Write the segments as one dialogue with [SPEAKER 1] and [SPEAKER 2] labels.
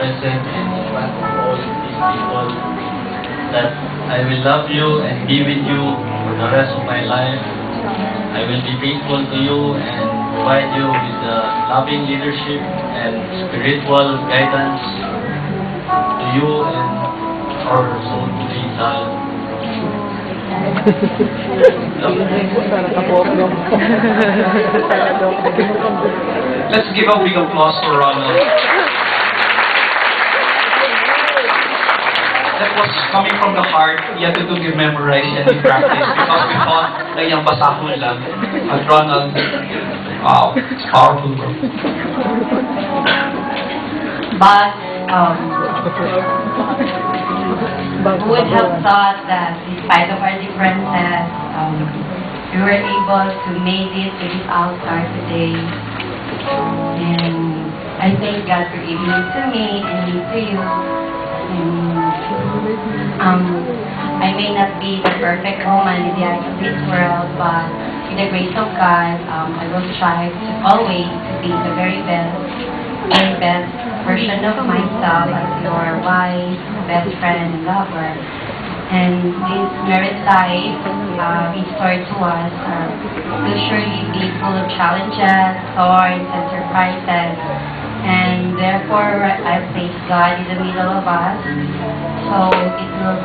[SPEAKER 1] present and in front of all these people that I will love you and be with you for the rest of my life. I will be faithful to you and provide you with the loving leadership and spiritual guidance to you and our soon-to-be child.
[SPEAKER 2] Let's give a big applause for Ronald. That was coming from the heart. You had to do your memorization and practice because we thought na yung basahon lang. At Ronald, wow, it's powerful, bro.
[SPEAKER 3] But who would have thought that despite of our differences, we were able to make it to this altar today. And I thank God for giving it to me and me to you. I may not be the perfect woman in the eyes of this world, but with the grace of God, I will strive to always to be the very best version of myself as your wife, best friend, and lover. And this married life restored to us will surely be full of challenges, thorns, and surprises. And therefore, I place God in the middle of us. So it will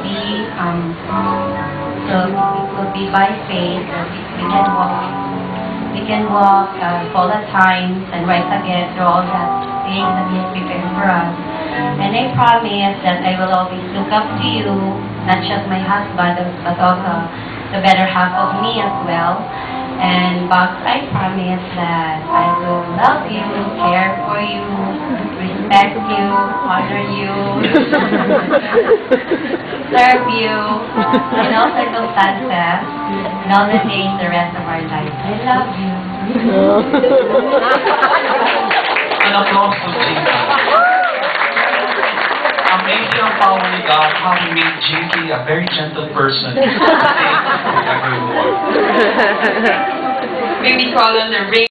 [SPEAKER 3] be by faith that we can walk. We can walk, fall at times, and rise again through all that things that He has prepared for us. And I promise that I will always look up to you, not just my husband, but also the better half of me as well. And but I promise that I will love you, care for you, respect you, honor you, serve you in all circumstances, in all the days, the rest of our life. I love you.
[SPEAKER 2] An applause to Jesus. Amazing ang power ni God, how He made JC a very gentle person. Thank you for everyone.
[SPEAKER 3] Maybe call on the ring.